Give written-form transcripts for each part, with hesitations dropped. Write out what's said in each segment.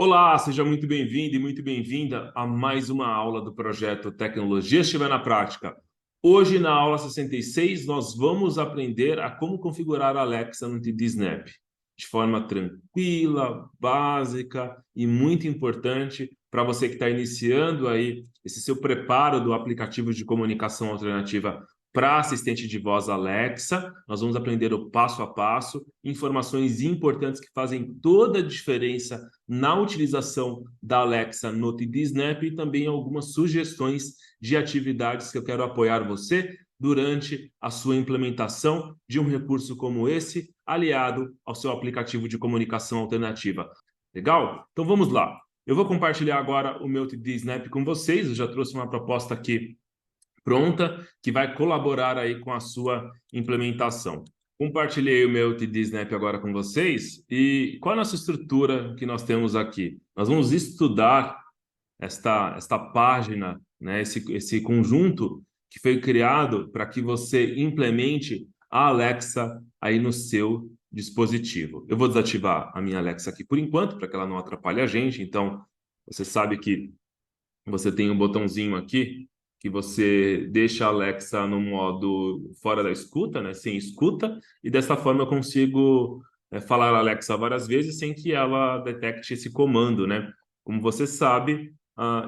Olá, seja muito bem-vindo e muito bem-vinda a mais uma aula do projeto Tecnologia Estiver na Prática. Hoje, na aula 66, nós vamos aprender a como configurar a Alexa no TD Snap de forma tranquila, básica e muito importante para você que está iniciando aí esse seu preparo do aplicativo de comunicação alternativa para assistente de voz Alexa. Nós vamos aprender o passo a passo, informações importantes que fazem toda a diferença na utilização da Alexa no TD Snap e também algumas sugestões de atividades que eu quero apoiar você durante a sua implementação de um recurso como esse, aliado ao seu aplicativo de comunicação alternativa. Legal? Então vamos lá. Eu vou compartilhar agora o meu TD Snap com vocês. Eu já trouxe uma proposta aqui pronta que vai colaborar aí com a sua implementação. Compartilhei o meu TD Snap agora com vocês. E qual é a nossa estrutura que nós temos aqui? Nós vamos estudar esta página, né, esse conjunto que foi criado para que você implemente a Alexa aí no seu dispositivo. Eu vou desativar a minha Alexa aqui por enquanto, para que ela não atrapalhe a gente. Então, você sabe que você tem um botãozinho aqui que você deixa a Alexa no modo fora da escuta, né, sem escuta, e dessa forma eu consigo falar Alexa várias vezes sem que ela detecte esse comando, né? Como você sabe,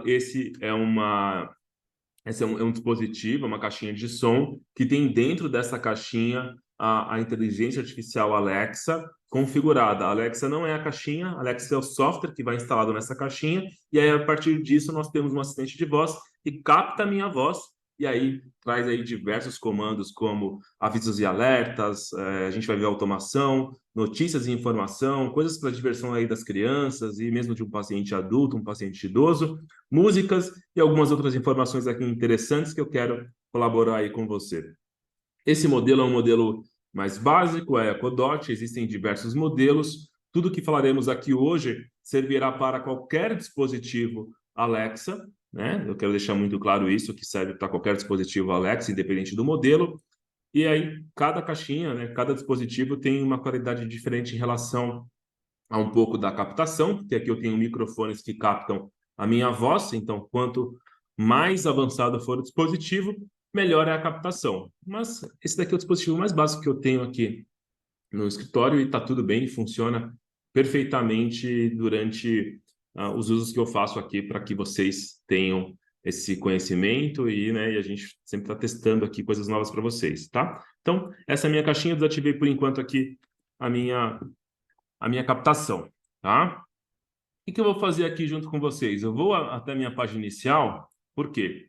esse é um dispositivo, uma caixinha de som, que tem dentro dessa caixinha a inteligência artificial Alexa configurada. A Alexa não é a caixinha, a Alexa é o software que vai instalado nessa caixinha, e aí a partir disso nós temos um assistente de voz que capta a minha voz, e aí traz aí diversos comandos como avisos e alertas, a gente vai ver automação, notícias e informação, coisas para diversão aí das crianças e mesmo de um paciente adulto, um paciente idoso, músicas e algumas outras informações aqui interessantes que eu quero colaborar aí com você. Esse modelo é um modelo mais básico, é a Codot, existem diversos modelos. Tudo que falaremos aqui hoje servirá para qualquer dispositivo Alexa, né? Eu quero deixar muito claro isso, que serve para qualquer dispositivo Alexa, independente do modelo. E aí, cada caixinha, né, cada dispositivo tem uma qualidade diferente em relação a um pouco da captação, porque aqui eu tenho microfones que captam a minha voz, então quanto mais avançado for o dispositivo, melhor é a captação. Mas esse daqui é o dispositivo mais básico que eu tenho aqui no escritório e está tudo bem, funciona perfeitamente durante os usos que eu faço aqui para que vocês tenham esse conhecimento e a gente sempre está testando aqui coisas novas para vocês, tá? Então, essa é a minha caixinha, eu desativei por enquanto aqui a minha captação, tá? O que eu vou fazer aqui junto com vocês? Eu vou até a minha página inicial, por quê?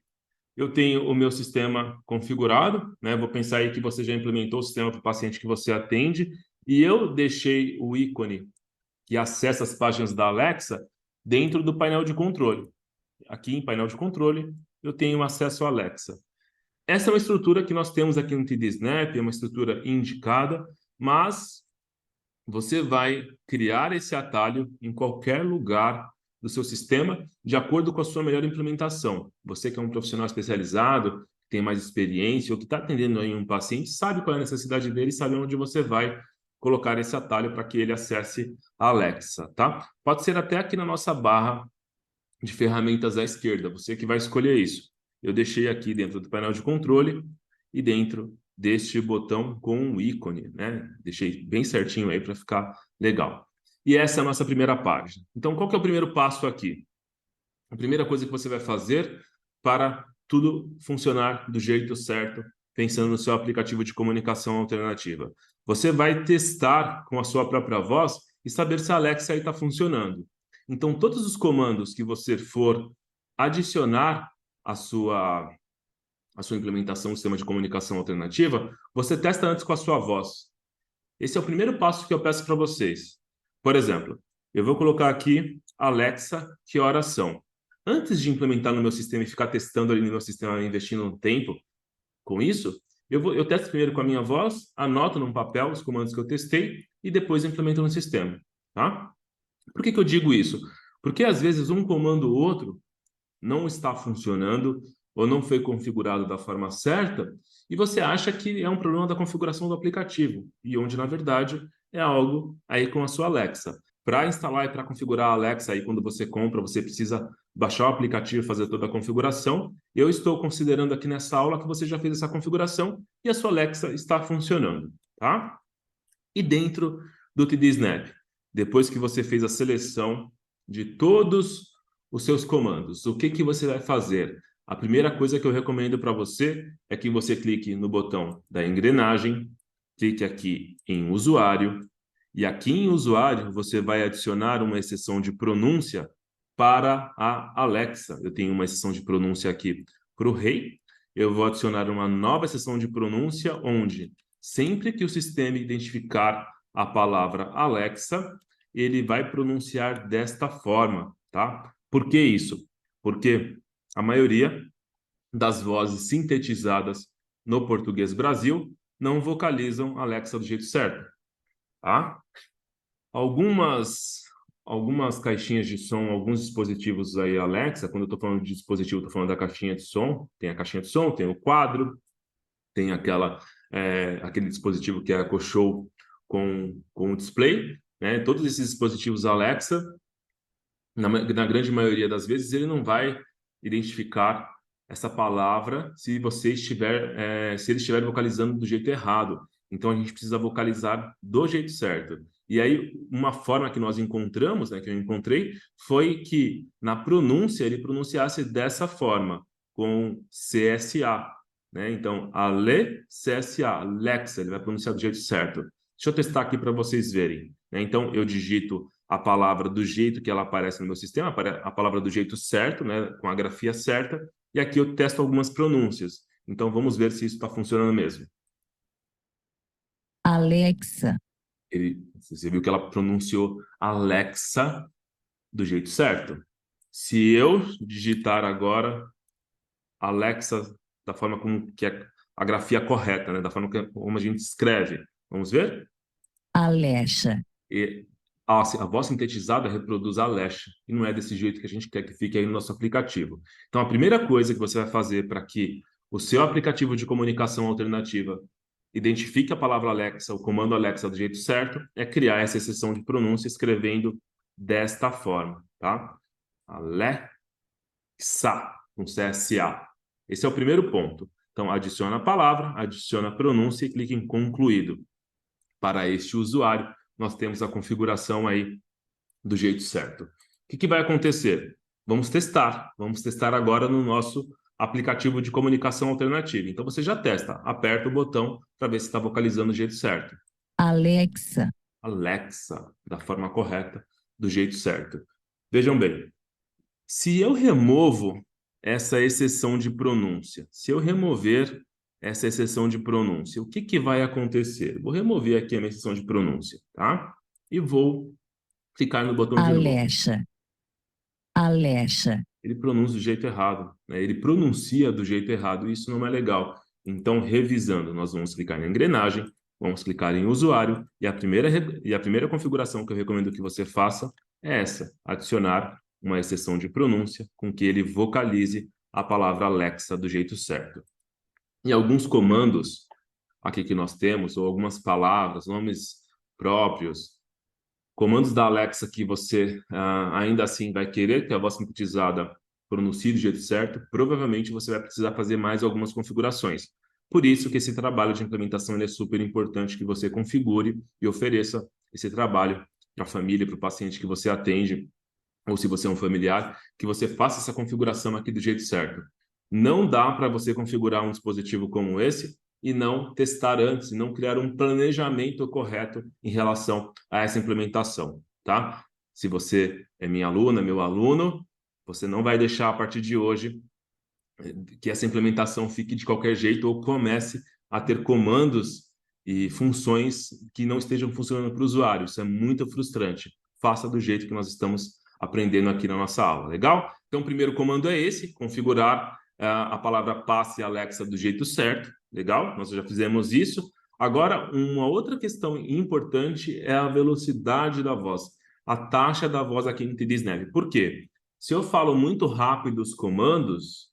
Eu tenho o meu sistema configurado, né? Vou pensar aí que você já implementou o sistema para o paciente que você atende, e eu deixei o ícone que acessa as páginas da Alexa dentro do painel de controle. Aqui em painel de controle, eu tenho acesso à Alexa. Essa é uma estrutura que nós temos aqui no TD Snap, é uma estrutura indicada, mas você vai criar esse atalho em qualquer lugar do seu sistema, de acordo com a sua melhor implementação. Você que é um profissional especializado, tem mais experiência, ou que está atendendo aí um paciente, sabe qual é a necessidade dele, sabe onde você vai colocar esse atalho para que ele acesse a Alexa, tá? Pode ser até aqui na nossa barra de ferramentas à esquerda, você que vai escolher isso. Eu deixei aqui dentro do painel de controle e dentro deste botão com um ícone, né? Deixei bem certinho aí para ficar legal. E essa é a nossa primeira página. Então, qual que é o primeiro passo aqui? A primeira coisa que você vai fazer para tudo funcionar do jeito certo, pensando no seu aplicativo de comunicação alternativa. Você vai testar com a sua própria voz e saber se a Alexa está funcionando. Então, todos os comandos que você for adicionar à sua implementação do sistema de comunicação alternativa, você testa antes com a sua voz. Esse é o primeiro passo que eu peço para vocês. Por exemplo, eu vou colocar aqui Alexa, que horas são? Antes de implementar no meu sistema e ficar testando ali no meu sistema, investindo um tempo com isso, eu testo primeiro com a minha voz, anoto num papel os comandos que eu testei e depois implemento no sistema, tá? Por que eu digo isso? Porque às vezes um comando ou outro não está funcionando ou não foi configurado da forma certa e você acha que é um problema da configuração do aplicativo e onde, na verdade, é algo aí com a sua Alexa. Para instalar e para configurar a Alexa, aí quando você compra, você precisa baixar o aplicativo e fazer toda a configuração. Eu estou considerando aqui nessa aula que você já fez essa configuração e a sua Alexa está funcionando, tá? E dentro do TD Snap, depois que você fez a seleção de todos os seus comandos, o que que você vai fazer? A primeira coisa que eu recomendo para você é que você clique no botão da engrenagem, clique aqui em usuário, e aqui em usuário você vai adicionar uma exceção de pronúncia para a Alexa. Eu tenho uma exceção de pronúncia aqui para o rei. Eu vou adicionar uma nova exceção de pronúncia, onde sempre que o sistema identificar a palavra Alexa, ele vai pronunciar desta forma, tá? Por que isso? Porque a maioria das vozes sintetizadas no português Brasil não vocalizam Alexa do jeito certo, tá? Algumas algumas caixinhas de som, alguns dispositivos aí Alexa, quando eu estou falando de dispositivo, estou falando da caixinha de som, tem a caixinha de som, tem o quadro, tem aquele dispositivo que é a Echo com o display, né? Todos esses dispositivos Alexa, na grande maioria das vezes, ele não vai identificar essa palavra se ele estiver vocalizando do jeito errado. Então, a gente precisa vocalizar do jeito certo. E aí, uma forma que nós encontramos, né, que eu encontrei, foi que na pronúncia ele pronunciasse dessa forma, com CSA, né? Então, CSA, Alexa, ele vai pronunciar do jeito certo. Deixa eu testar aqui para vocês verem, né? Então, eu digito a palavra do jeito que ela aparece no meu sistema, a palavra do jeito certo, né, com a grafia certa, e aqui eu testo algumas pronúncias. Então, vamos ver se isso está funcionando mesmo. Alexa. Você viu que ela pronunciou Alexa do jeito certo. Se eu digitar agora Alexa da forma como que é a grafia correta, né, da forma como a gente escreve, vamos ver? Alexa. E a voz sintetizada reproduz a Alexa, e não é desse jeito que a gente quer que fique aí no nosso aplicativo. Então, a primeira coisa que você vai fazer para que o seu aplicativo de comunicação alternativa identifique a palavra Alexa, o comando Alexa do jeito certo, é criar essa exceção de pronúncia escrevendo desta forma, tá? Alexa, com CSA. Esse é o primeiro ponto. Então, adiciona a palavra, adiciona a pronúncia e clique em concluído. Para este usuário, nós temos a configuração aí do jeito certo. O que vai acontecer? Vamos testar agora no nosso aplicativo de comunicação alternativa. Então você já testa, aperta o botão para ver se está vocalizando do jeito certo. Alexa. Alexa, da forma correta, do jeito certo. Vejam bem, se eu removo essa exceção de pronúncia, se eu remover essa exceção de pronúncia, o que vai acontecer? Vou remover aqui a minha exceção de pronúncia, tá? E vou clicar no botão de novo. Alexa. Alexa. Ele pronuncia do jeito errado, né? Ele pronuncia do jeito errado, e isso não é legal. Então, revisando, nós vamos clicar na engrenagem, vamos clicar em usuário, e a primeira configuração que eu recomendo que você faça é essa: adicionar uma exceção de pronúncia com que ele vocalize a palavra Alexa do jeito certo. E alguns comandos aqui que nós temos, ou algumas palavras, nomes próprios, comandos da Alexa que você ainda assim vai querer que a voz sintetizada pronuncie do jeito certo, provavelmente você vai precisar fazer mais algumas configurações. Por isso que esse trabalho de implementação é super importante, que você configure e ofereça esse trabalho para a família, para o paciente que você atende, ou se você é um familiar, que você faça essa configuração aqui do jeito certo. Não dá para você configurar um dispositivo como esse e não testar antes, e não criar um planejamento correto em relação a essa implementação, tá? Se você é minha aluna, meu aluno, você não vai deixar a partir de hoje que essa implementação fique de qualquer jeito ou comece a ter comandos e funções que não estejam funcionando para o usuário. Isso é muito frustrante. Faça do jeito que nós estamos aprendendo aqui na nossa aula, legal? Então, o primeiro comando é esse: configurar a palavra passe Alexa do jeito certo, legal? Nós já fizemos isso. Agora, uma outra questão importante é a velocidade da voz, a taxa da voz aqui no TD Snap. Por quê? Se eu falo muito rápido os comandos,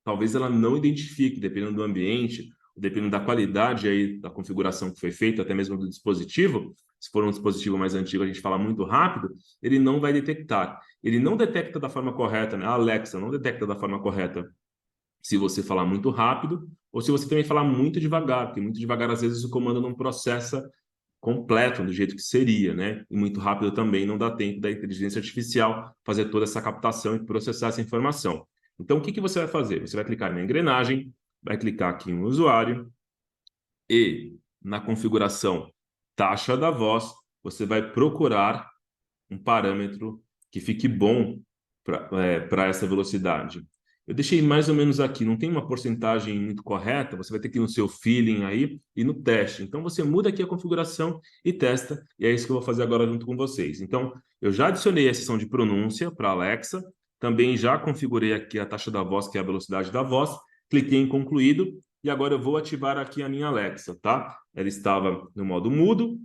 talvez ela não identifique, dependendo do ambiente, dependendo da qualidade aí da configuração que foi feita, até mesmo do dispositivo, se for um dispositivo mais antigo, a gente fala muito rápido, ele não vai detectar. Ele não detecta da forma correta, né? A Alexa não detecta da forma correta se você falar muito rápido ou se você também falar muito devagar, porque muito devagar, às vezes, o comando não processa completo do jeito que seria, né? E muito rápido também não dá tempo da inteligência artificial fazer toda essa captação e processar essa informação. Então, o que que você vai fazer? Você vai clicar na engrenagem, vai clicar aqui no usuário e na configuração taxa da voz, você vai procurar um parâmetro que fique bom para essa velocidade. Eu deixei mais ou menos aqui, não tem uma porcentagem muito correta, você vai ter que ir no seu feeling aí e no teste. Então você muda aqui a configuração e testa, e é isso que eu vou fazer agora junto com vocês. Então, eu já adicionei a seção de pronúncia para a Alexa, também já configurei aqui a taxa da voz, que é a velocidade da voz, cliquei em concluído, e agora eu vou ativar aqui a minha Alexa, tá? Ela estava no modo mudo,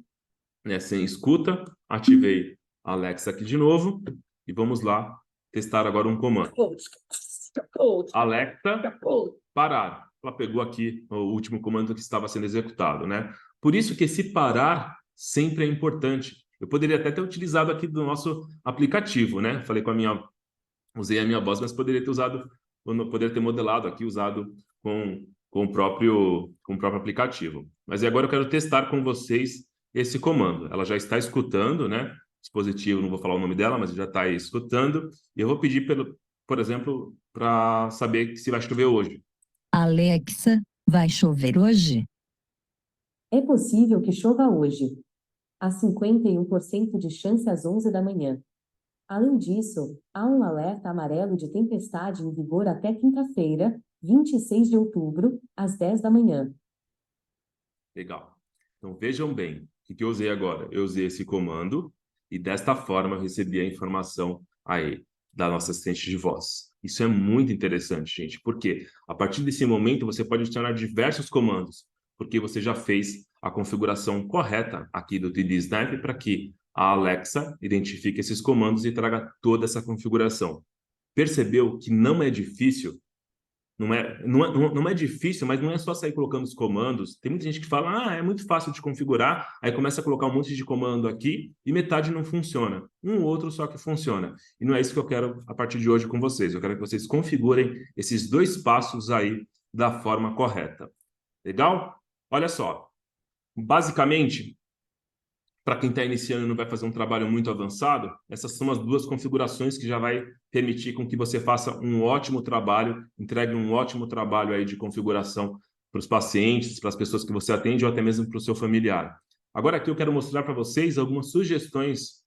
né, sem escuta, ativei a Alexa aqui de novo e vamos lá testar agora um comando. Alexa, parar. Ela pegou aqui o último comando que estava sendo executado, né? Por isso que esse parar sempre é importante. Eu poderia até ter utilizado aqui do nosso aplicativo, né? Falei com a minha, usei a minha voz, mas poderia ter usado, poderia ter modelado aqui, usado com o próprio aplicativo. Mas agora eu quero testar com vocês esse comando. Ela já está escutando, né? Dispositivo, não vou falar o nome dela, mas já está aí escutando. E eu vou pedir, por exemplo, para saber se vai chover hoje. Alexa, vai chover hoje? É possível que chova hoje. Há 51% de chance às 11 da manhã. Além disso, há um alerta amarelo de tempestade em vigor até quinta-feira, 26 de outubro, às 10 da manhã. Legal. Então vejam bem, o que eu usei agora? Eu usei esse comando e desta forma eu recebi a informação aí da nossa assistente de voz. Isso é muito interessante, gente, porque a partir desse momento você pode adicionar diversos comandos, porque você já fez a configuração correta aqui do TD Snap para que a Alexa identifique esses comandos e traga toda essa configuração. Percebeu que não é difícil? Não é difícil, mas não é só sair colocando os comandos. Tem muita gente que fala, é muito fácil de configurar, aí começa a colocar um monte de comando aqui e metade não funciona. Um ou outro só que funciona. E não é isso que eu quero a partir de hoje com vocês. Eu quero que vocês configurem esses dois passos aí da forma correta. Legal? Olha só. Basicamente, para quem está iniciando e não vai fazer um trabalho muito avançado, essas são as duas configurações que já vai permitir com que você faça um ótimo trabalho, entregue um ótimo trabalho aí de configuração para os pacientes, para as pessoas que você atende ou até mesmo para o seu familiar. Agora aqui eu quero mostrar para vocês algumas sugestões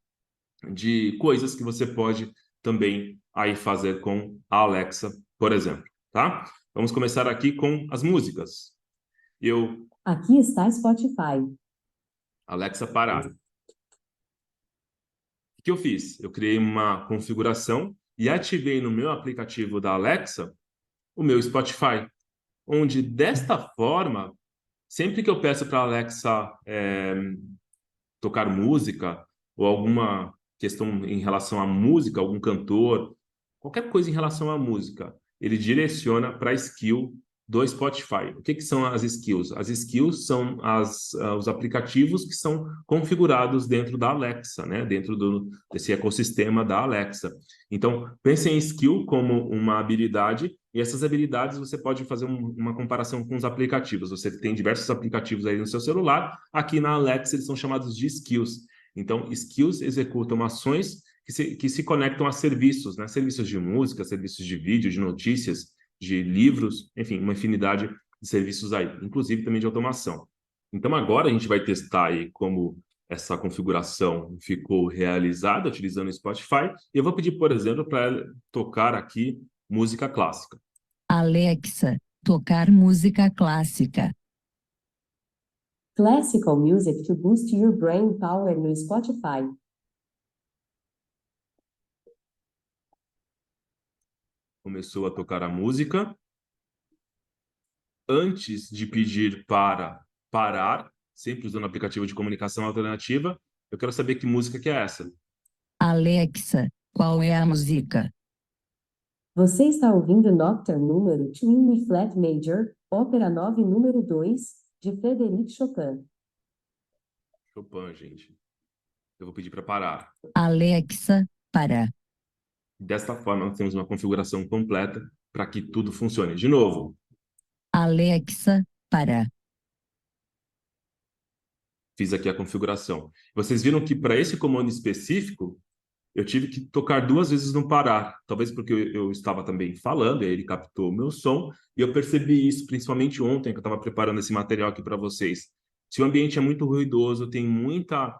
de coisas que você pode também aí fazer com a Alexa, por exemplo, tá? Vamos começar aqui com as músicas. Aqui está Spotify. Alexa, parar. O que eu fiz? Eu criei uma configuração e ativei no meu aplicativo da Alexa o meu Spotify, onde desta forma, sempre que eu peço para a Alexa tocar música ou alguma questão em relação à música, algum cantor, qualquer coisa em relação à música, ele direciona para a skill do Spotify. O que que são as skills? As skills são os aplicativos que são configurados dentro da Alexa, né? Dentro desse ecossistema da Alexa. Então, pense em skill como uma habilidade, e essas habilidades você pode fazer uma comparação com os aplicativos. Você tem diversos aplicativos aí no seu celular, aqui na Alexa eles são chamados de skills. Então, skills executam ações que se conectam a serviços, né? Serviços de música, serviços de vídeo, de notícias, de livros, enfim, uma infinidade de serviços aí, inclusive também de automação. Então, agora a gente vai testar aí como essa configuração ficou realizada utilizando o Spotify. E eu vou pedir, por exemplo, para ela tocar aqui música clássica. Alexa, tocar música clássica. Classical music to boost your brain power no Spotify. Começou a tocar a música. Antes de pedir para parar, sempre usando o aplicativo de comunicação alternativa, eu quero saber que música que é essa. Alexa, qual é a música? Você está ouvindo Nocturne número 2 em Mi Flat Major, Ópera 9, número 2, de Frédéric Chopin. Chopin, gente. Eu vou pedir para parar. Alexa, para. Desta forma, nós temos uma configuração completa para que tudo funcione. De novo, Alexa, para. fiz aqui a configuração. Vocês viram que para esse comando específico, eu tive que tocar 2 vezes no parar. Talvez porque eu estava também falando, e aí ele captou o meu som, e eu percebi isso, principalmente ontem, que eu estava preparando esse material aqui para vocês. Se o ambiente é muito ruidoso, tem muito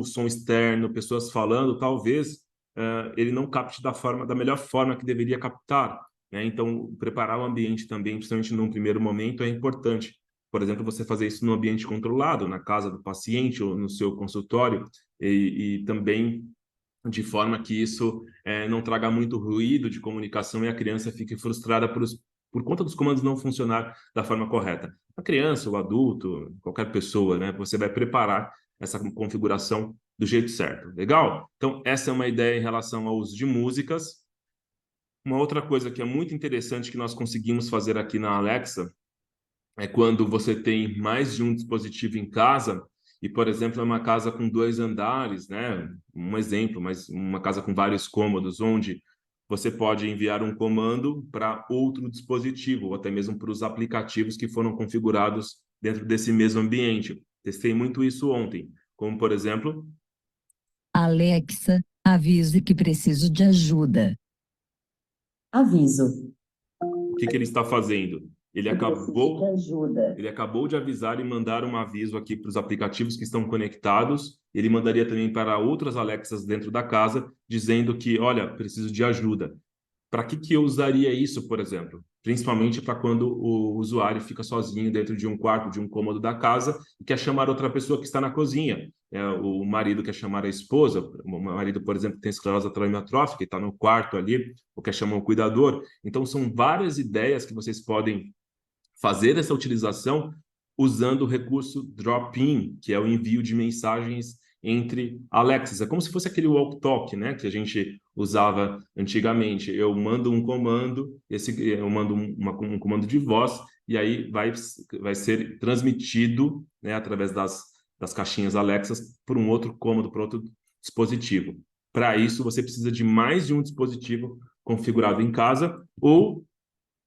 som externo, pessoas falando, talvez ele não capte da melhor forma que deveria captar, né? Então, preparar o ambiente também, principalmente num primeiro momento, é importante. Por exemplo, você fazer isso num ambiente controlado, na casa do paciente ou no seu consultório, e também de forma que isso não traga muito ruído de comunicação e a criança fique frustrada por conta dos comandos não funcionar da forma correta. A criança, o adulto, qualquer pessoa, né? Você vai preparar essa configuração do jeito certo. Legal? Então, essa é uma ideia em relação ao uso de músicas. Uma outra coisa que é muito interessante que nós conseguimos fazer aqui na Alexa é quando você tem mais de um dispositivo em casa e, por exemplo, é uma casa com 2 andares, né? Um exemplo, mas uma casa com vários cômodos, onde você pode enviar um comando para outro dispositivo, ou até mesmo para os aplicativos que foram configurados dentro desse mesmo ambiente. Testei muito isso ontem, como, por exemplo, Alexa, avise que preciso de ajuda. Aviso. o que ele está fazendo? Ele acabou ajuda. Ele acabou de avisar e mandar um aviso aqui para os aplicativos que estão conectados. Ele mandaria também para outras Alexas dentro da casa, dizendo que, olha, preciso de ajuda. Para que eu usaria isso, por exemplo? Principalmente para quando o usuário fica sozinho dentro de um quarto, de um cômodo da casa, e quer chamar outra pessoa que está na cozinha. O marido quer chamar a esposa, o marido, por exemplo, tem esclerose lateral amiotrófica e está no quarto ali, ou quer chamar o cuidador. Então, são várias ideias que vocês podem fazer essa utilização usando o recurso drop-in, que é o envio de mensagens entre Alexas. É como se fosse aquele walk-talk, né, que a gente usava antigamente. Eu mando um comando, eu mando um comando de voz, e aí vai ser transmitido, né, através das caixinhas Alexas para um outro cômodo, para outro dispositivo. Para isso, você precisa de mais de um dispositivo configurado em casa ou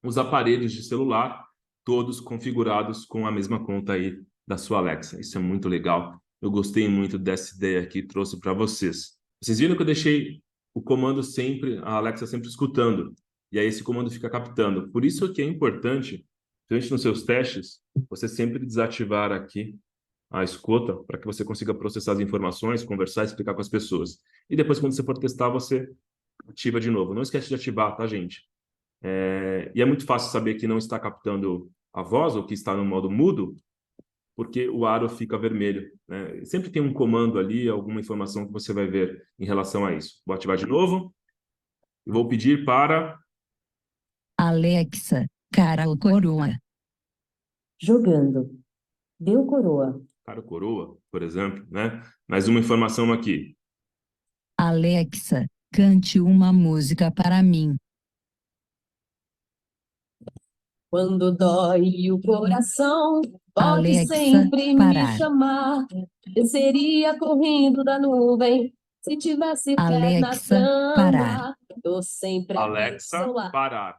os aparelhos de celular todos configurados com a mesma conta aí da sua Alexa. Isso é muito legal. Eu gostei muito dessa ideia aqui, trouxe para vocês. Vocês viram que eu deixei o comando sempre, a Alexa sempre escutando, e aí esse comando fica captando. Por isso que é importante, principalmente nos seus testes, você sempre desativar aqui a escuta para que você consiga processar as informações, conversar, explicar com as pessoas. E depois, quando você for testar, você ativa de novo. Não esquece de ativar, tá, gente? E é muito fácil saber que não está captando a voz ou que está no modo mudo, porque o aro fica vermelho, né? Sempre tem um comando ali, alguma informação que você vai ver em relação a isso. Vou ativar de novo e vou pedir para Alexa, cara ou coroa. Jogando. Deu coroa. o coroa, por exemplo, né? Mais uma informação aqui. Alexa, cante uma música para mim. Quando dói o coração, pode Alexa, sempre me parar. chamar. Eu seria correndo da nuvem se tivesse pé na Alexa, cama. parar. Tô sempre Alexa, parar.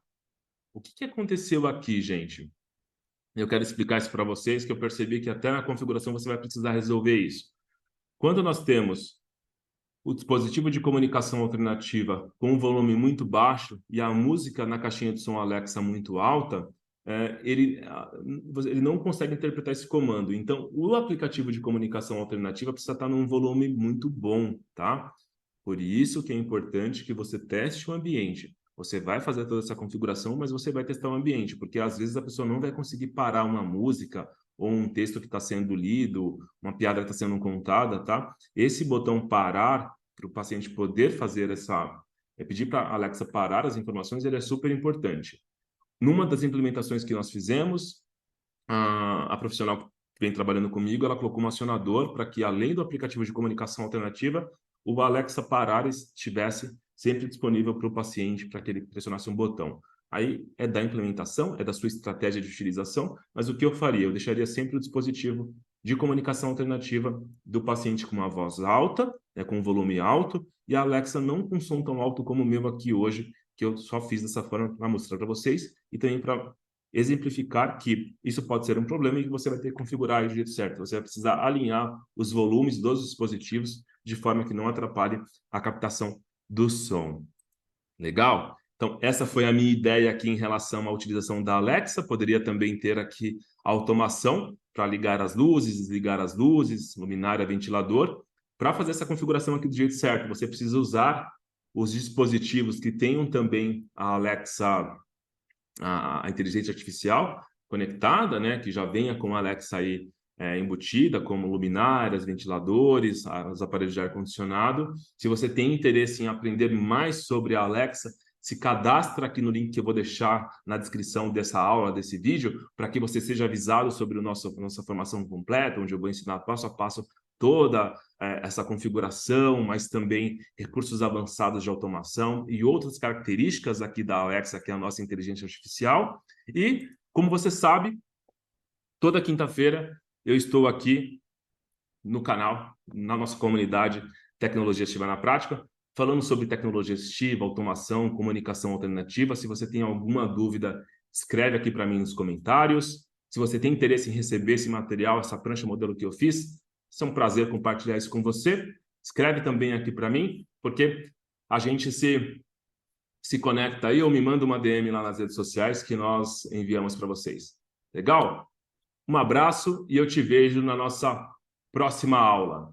O que aconteceu aqui, gente? Eu quero explicar isso para vocês, que eu percebi que até na configuração você vai precisar resolver isso. Quando nós temos o dispositivo de comunicação alternativa com um volume muito baixo e a música na caixinha de som Alexa muito alta, ele não consegue interpretar esse comando. Então, o aplicativo de comunicação alternativa precisa estar num volume muito bom, tá? Por isso que é importante que você teste o ambiente. Você vai fazer toda essa configuração, mas você vai testar o ambiente, porque às vezes a pessoa não vai conseguir parar uma música ou um texto que está sendo lido, uma piada que está sendo contada, tá? Esse botão parar, para o paciente poder fazer pedir para a Alexa parar as informações, ele é super importante. Numa das implementações que nós fizemos, a profissional que vem trabalhando comigo, ela colocou um acionador para que, além do aplicativo de comunicação alternativa, o Alexa parar estivesse sempre disponível para o paciente, para que ele pressionasse um botão. Aí é da implementação, é da sua estratégia de utilização, mas o que eu faria? Eu deixaria sempre o dispositivo de comunicação alternativa do paciente com uma voz alta, né, com um volume alto, e a Alexa não com som tão alto como o meu aqui hoje, que eu só fiz dessa forma para mostrar para vocês, e também para exemplificar que isso pode ser um problema e que você vai ter que configurar do jeito certo. Você vai precisar alinhar os volumes dos dispositivos de forma que não atrapalhe a captação do som. Legal? Então, essa foi a minha ideia aqui em relação à utilização da Alexa. Poderia também ter aqui a automação para ligar as luzes, desligar as luzes, luminária, ventilador. Para fazer essa configuração aqui do jeito certo, você precisa usar os dispositivos que tenham também a Alexa, a inteligência artificial conectada, né, que já venha com a Alexa aí embutida, como luminárias, ventiladores, os aparelhos de ar-condicionado. Se você tem interesse em aprender mais sobre a Alexa, se cadastra aqui no link que eu vou deixar na descrição dessa aula, desse vídeo, para que você seja avisado sobre nossa formação completa, onde eu vou ensinar passo a passo toda essa configuração, mas também recursos avançados de automação e outras características aqui da Alexa, que é a nossa inteligência artificial. E, como você sabe, toda quinta-feira eu estou aqui no canal, na nossa comunidade Tecnologia Assistiva na Prática, falando sobre tecnologia assistiva, automação, comunicação alternativa. Se você tem alguma dúvida, escreve aqui para mim nos comentários. Se você tem interesse em receber esse material, essa prancha modelo que eu fiz, é um prazer compartilhar isso com você. Escreve também aqui para mim, porque a gente se conecta aí ou me manda uma DM lá nas redes sociais que nós enviamos para vocês. Legal? Um abraço e eu te vejo na nossa próxima aula.